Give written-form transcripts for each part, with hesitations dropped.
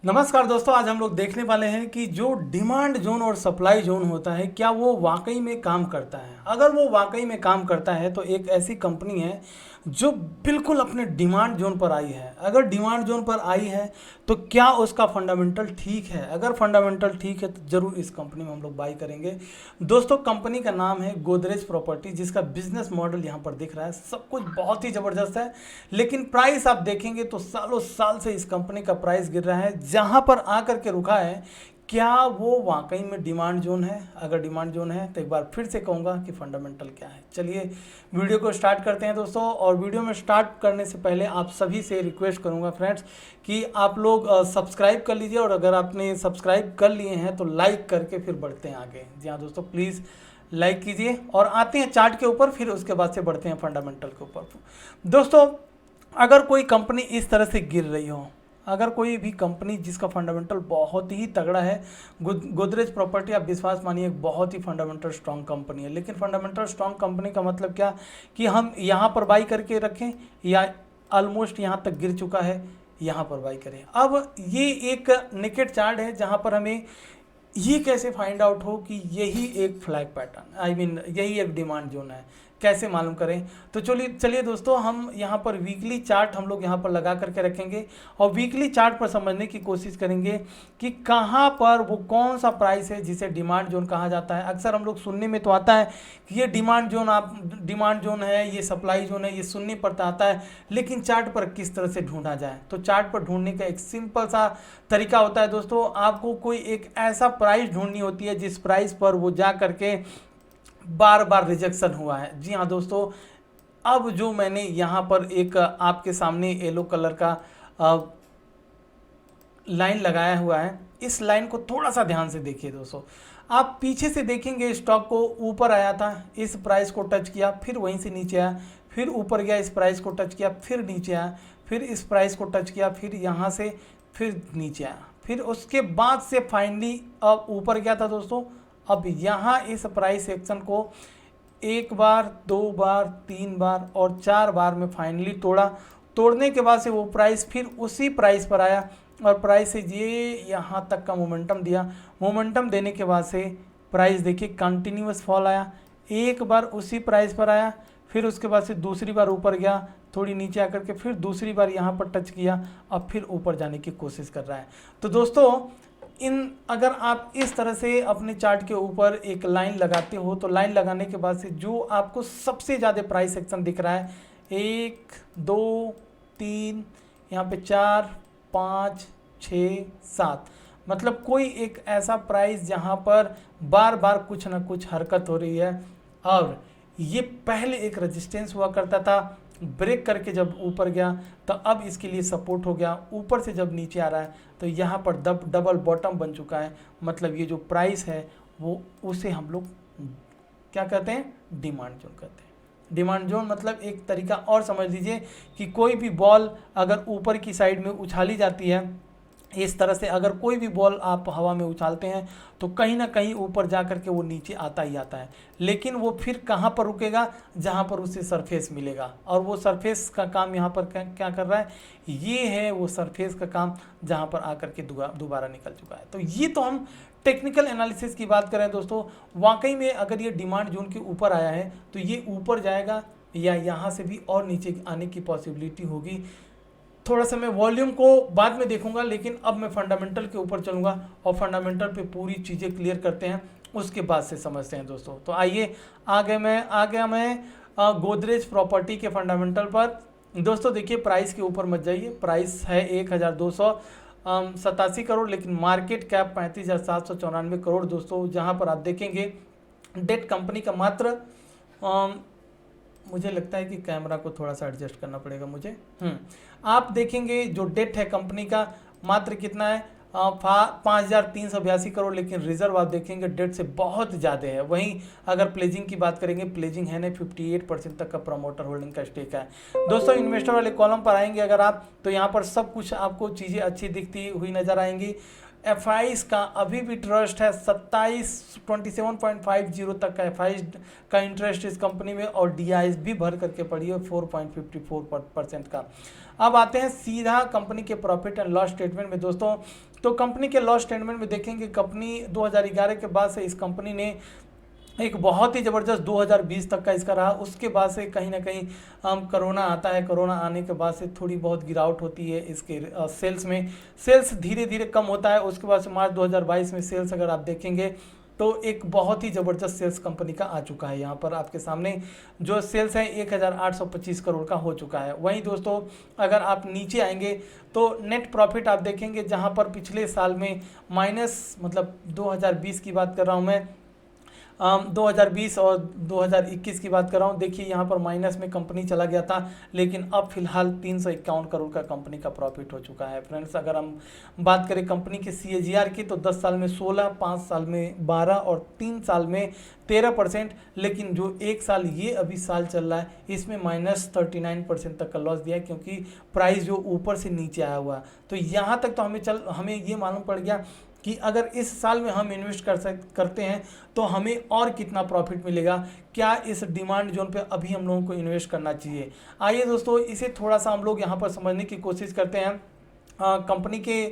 नमस्कार दोस्तों, आज हम लोग देखने वाले हैं कि जो डिमांड जोन और सप्लाई जोन होता है क्या वो वाकई में काम करता है। अगर वो वाकई में काम करता है तो एक ऐसी कंपनी है जो बिल्कुल अपने डिमांड जोन पर आई है। अगर डिमांड जोन पर आई है तो क्या उसका फंडामेंटल ठीक है? अगर फंडामेंटल ठीक है तो ज़रूर इस कंपनी में हम लोग बाई करेंगे। दोस्तों, कंपनी का नाम है गोदरेज प्रॉपर्टी, जिसका बिजनेस मॉडल यहाँ पर दिख रहा है। सब कुछ बहुत ही ज़बरदस्त है, लेकिन प्राइस आप देखेंगे तो सालों साल से इस कंपनी का प्राइस गिर रहा है। जहाँ पर आकर के रुका है, क्या वो वाकई में डिमांड जोन है? अगर डिमांड जोन है तो एक बार फिर से कहूँगा कि फंडामेंटल क्या है। चलिए वीडियो को स्टार्ट करते हैं दोस्तों। और वीडियो में स्टार्ट करने से पहले आप सभी से रिक्वेस्ट करूँगा फ्रेंड्स कि आप लोग सब्सक्राइब कर लीजिए, और अगर आपने सब्सक्राइब कर लिए हैं तो लाइक करके फिर बढ़ते हैं आगे। जी हाँ दोस्तों, प्लीज़ लाइक कीजिए और आते हैं चार्ट के ऊपर, फिर उसके बाद से बढ़ते हैं फंडामेंटल के ऊपर। दोस्तों, अगर कोई कंपनी इस तरह से गिर रही हो, अगर कोई भी कंपनी जिसका फंडामेंटल बहुत ही तगड़ा है, गोदरेज प्रॉपर्टी आप विश्वास मानिए एक बहुत ही फंडामेंटल स्ट्रांग कंपनी है। लेकिन फंडामेंटल स्ट्रांग कंपनी का मतलब क्या कि हम यहाँ पर बाई करके रखें या ऑलमोस्ट यहाँ तक गिर चुका है यहाँ पर बाई करें। अब ये एक नेकेड चार्ट है जहाँ पर हमें ये कैसे फाइंड आउट हो कि यही एक फ्लैग पैटर्न, आई मीन यही एक डिमांड जोन है, कैसे मालूम करें? तो चलिए दोस्तों, हम यहाँ पर वीकली चार्ट हम लोग यहाँ पर लगा करके रखेंगे और वीकली चार्ट पर समझने की कोशिश करेंगे कि कहाँ पर वो कौन सा प्राइस है जिसे डिमांड जोन कहा जाता है। अक्सर हम लोग सुनने में तो आता है कि ये डिमांड जोन है, ये सप्लाई जोन है, ये सुनने पर तो आता है, लेकिन चार्ट पर किस तरह से ढूंढा जाए? तो चार्ट पर ढूंढने का एक सिंपल सा तरीका होता है दोस्तों। आपको कोई एक ऐसा प्राइस ढूंढनी होती है जिस प्राइस पर वो जा करके बार बार रिजेक्शन हुआ है। जी हाँ दोस्तों, अब जो मैंने यहाँ पर एक आपके सामने येलो कलर का लाइन लगाया हुआ है, इस लाइन को थोड़ा सा ध्यान से देखिए दोस्तों। आप पीछे से देखेंगे स्टॉक को ऊपर आया था, इस प्राइस को टच किया, फिर वहीं से नीचे आया, फिर ऊपर गया, इस प्राइस को टच किया, फिर नीचे आया, फिर इस प्राइस को टच किया, फिर यहाँ से फिर नीचे आया, फिर उसके बाद से फाइनली अब ऊपर गया था दोस्तों। अब यहाँ इस प्राइस सेक्शन को एक बार, दो बार, तीन बार और चार बार में फाइनली तोड़ा। तोड़ने के बाद से वो प्राइस फिर उसी प्राइस पर आया और प्राइस से ये यहाँ तक का मोमेंटम दिया। मोमेंटम देने के बाद से प्राइस देखिए कंटिन्यूअस फॉल आया, एक बार उसी प्राइस पर आया, फिर उसके बाद से दूसरी बार ऊपर गया, थोड़ी नीचे आकर के फिर दूसरी बार यहाँ पर टच किया, अब फिर ऊपर जाने की कोशिश कर रहा है। तो दोस्तों, अगर आप इस तरह से अपने चार्ट के ऊपर एक लाइन लगाते हो तो लाइन लगाने के बाद से जो आपको सबसे ज़्यादा प्राइस सेक्शन दिख रहा है, एक, दो, तीन, यहाँ पे चार, पाँच, छः, सात, मतलब कोई एक ऐसा प्राइस जहाँ पर बार बार कुछ ना कुछ हरकत हो रही है। और ये पहले एक रेजिस्टेंस हुआ करता था, ब्रेक करके जब ऊपर गया तो अब इसके लिए सपोर्ट हो गया। ऊपर से जब नीचे आ रहा है तो यहाँ पर डबल बॉटम बन चुका है। मतलब ये जो प्राइस है वो उसे हम लोग क्या कहते हैं? डिमांड जोन कहते हैं। डिमांड जोन मतलब एक तरीका और समझ लीजिए कि कोई भी बॉल अगर ऊपर की साइड में उछाली जाती है, इस तरह से अगर कोई भी बॉल आप हवा में उछालते हैं तो कहीं ना कहीं ऊपर जा कर के वो नीचे आता ही आता है, लेकिन वो फिर कहाँ पर रुकेगा? जहाँ पर उसे सरफेस मिलेगा। और वो सरफेस का काम यहाँ पर क्या कर रहा है? ये है वो सरफेस का काम जहाँ पर आकर के दोबारा निकल चुका है। तो ये तो हम टेक्निकल एनालिसिस की बात करें दोस्तों, वाकई में अगर ये डिमांड जोन के ऊपर आया है तो ये ऊपर जाएगा या यहाँ से भी और नीचे आने की पॉसिबिलिटी होगी। थोड़ा सा मैं वॉल्यूम को बाद में देखूंगा, लेकिन अब मैं फंडामेंटल के ऊपर चलूंगा और फंडामेंटल पे पूरी चीज़ें क्लियर करते हैं, उसके बाद से समझते हैं दोस्तों। तो आइए आ गया मैं गोदरेज प्रॉपर्टी के फंडामेंटल पर। दोस्तों देखिए, प्राइस के ऊपर मत जाइए, प्राइस है 1287 करोड़, लेकिन मार्केट कैप 35,794 करोड़ दोस्तों। जहाँ पर आप देखेंगे डेट कंपनी का मात्र मुझे लगता है कि कैमरा को थोड़ा सा एडजस्ट करना पड़ेगा मुझे। आप देखेंगे जो डेट है कंपनी का मात्र कितना है? 5,382 करोड़, लेकिन रिजर्व आप देखेंगे डेट से बहुत ज़्यादा है। वहीं अगर प्लेजिंग की बात करेंगे, प्लेजिंग है ना 58% तक का प्रमोटर होल्डिंग का स्टेक है दोस्तों। इन्वेस्टर वाले कॉलम पर आएंगे अगर आप, तो यहाँ पर सब कुछ आपको चीज़ें अच्छी दिखती हुई नजर आएंगी। FIs का अभी भी ट्रस्ट है 27.50 तक का FIs का इंटरेस्ट इस कंपनी में, और DIs भी भर करके पड़ी है 4.54% का। अब आते हैं सीधा कंपनी के प्रॉफिट एंड लॉस स्टेटमेंट में दोस्तों। तो कंपनी के लॉस स्टेटमेंट में देखेंगे कंपनी 2011 के बाद से इस कंपनी ने एक बहुत ही ज़बरदस्त 2020 तक का इसका रहा। उसके बाद से कहीं ना कहीं कोरोना आता है, कोरोना आने के बाद से थोड़ी बहुत गिरावट होती है इसके सेल्स में, सेल्स धीरे धीरे कम होता है। उसके बाद से मार्च 2022 में सेल्स अगर आप देखेंगे तो एक बहुत ही ज़बरदस्त सेल्स कंपनी का आ चुका है। यहाँ पर आपके सामने जो सेल्स है 1825 करोड़ का हो चुका है। वहीं दोस्तों अगर आप नीचे आएंगे तो नेट प्रॉफिट आप देखेंगे, जहाँ पर पिछले साल में माइनस, मतलब 2020 की बात कर रहा हूँ मैं, 2020 और 2021 की बात कर रहा हूँ। देखिए यहाँ पर माइनस में कंपनी चला गया था, लेकिन अब फिलहाल 351 करोड़ का कंपनी का प्रॉफिट हो चुका है। फ्रेंड्स अगर हम बात करें कंपनी के CAGR की तो 10 साल में 16, 5 साल में 12 और 3 साल में 13%, लेकिन जो एक साल ये अभी साल चल रहा है इसमें -39% तक का लॉस दिया है, क्योंकि प्राइस जो ऊपर से नीचे आया हुआ है। तो यहाँ तक तो हमें ये मालूम पड़ गया कि अगर इस साल में हम इन्वेस्ट करते हैं तो हमें और कितना प्रॉफिट मिलेगा, क्या इस डिमांड जोन पे अभी हम लोगों को इन्वेस्ट करना चाहिए। आइए दोस्तों इसे थोड़ा सा हम लोग यहाँ पर समझने की कोशिश करते हैं। कंपनी के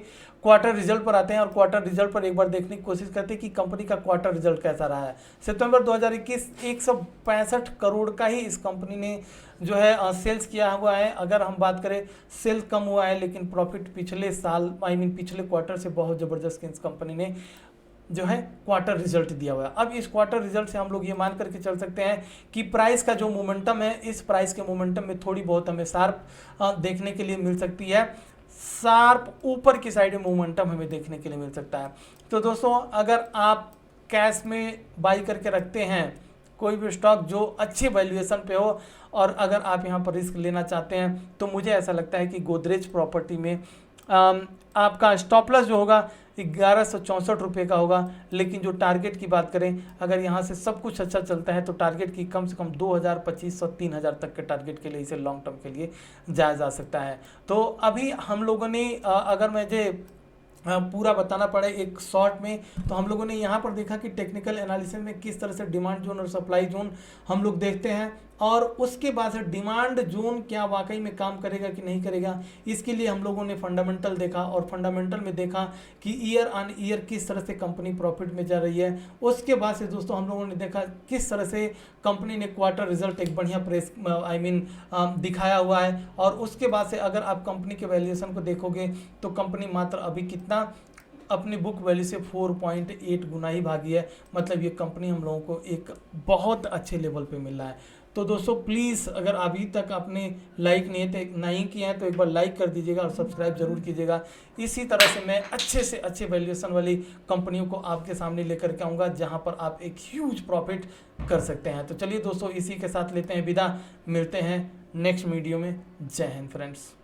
क्वार्टर रिजल्ट पर आते हैं और क्वार्टर रिजल्ट पर एक बार देखने की कोशिश करते हैं कि कंपनी का क्वार्टर रिजल्ट कैसा रहा है। सितंबर 2021 165 करोड़ का ही इस कंपनी ने जो है सेल्स किया हुआ है। अगर हम बात करें सेल्स कम हुआ है, लेकिन प्रॉफिट पिछले साल पिछले क्वार्टर से बहुत ज़बरदस्त इस कंपनी ने जो है क्वार्टर रिजल्ट दिया हुआ है। अब इस क्वार्टर रिजल्ट से हम लोग ये मान करके चल सकते हैं कि प्राइस का जो मोमेंटम है, इस प्राइस के मोमेंटम में थोड़ी बहुत हमें शार्प देखने के लिए मिल सकती है, शार्प ऊपर की साइड में मोमेंटम हमें देखने के लिए मिल सकता है। तो दोस्तों अगर आप कैश में बाई करके रखते हैं कोई भी स्टॉक जो अच्छी वैल्यूएशन पे हो, और अगर आप यहाँ पर रिस्क लेना चाहते हैं, तो मुझे ऐसा लगता है कि गोदरेज प्रॉपर्टी में आपका स्टॉप लॉस जो होगा 1164 रुपये का होगा। लेकिन जो टारगेट की बात करें, अगर यहाँ से सब कुछ अच्छा चलता है तो टारगेट की कम से कम 2000, 2500, 3000 तक के टारगेट के लिए इसे लॉन्ग टर्म के लिए जाया जा सकता है। तो अभी हम लोगों ने अगर मुझे पूरा बताना पड़े एक शॉर्ट में, तो हम लोगों ने यहाँ पर देखा कि टेक्निकल एनालिसिस में किस तरह से डिमांड जोन और सप्लाई जोन हम लोग देखते हैं, और उसके बाद से डिमांड जोन क्या वाकई में काम करेगा कि नहीं करेगा, इसके लिए हम लोगों ने फंडामेंटल देखा, और फंडामेंटल में देखा कि ईयर ऑन ईयर किस तरह से कंपनी प्रॉफिट में जा रही है। उसके बाद से दोस्तों हम लोगों ने देखा किस तरह से कंपनी ने क्वार्टर रिजल्ट एक बढ़िया दिखाया हुआ है। और उसके बाद से अगर आप कंपनी के वैल्यूएशन को देखोगे तो कंपनी मात्र अभी कितना अपनी बुक वैल्यू से 4.8 गुना ही भागी है। मतलब ये कंपनी हम लोगों को एक बहुत अच्छे लेवल पे मिल रहा है। तो दोस्तों प्लीज़ अगर अभी तक आपने लाइक नहीं किया है तो एक बार लाइक कर दीजिएगा और सब्सक्राइब जरूर कीजिएगा। इसी तरह से मैं अच्छे से अच्छे वैल्यूएशन वाली कंपनियों को आपके सामने लेकर के आऊँगा, जहां पर आप एक ह्यूज प्रॉफिट कर सकते हैं। तो चलिए दोस्तों इसी के साथ लेते हैं विदा, मिलते हैं नेक्स्ट वीडियो में। जय हिंद फ्रेंड्स।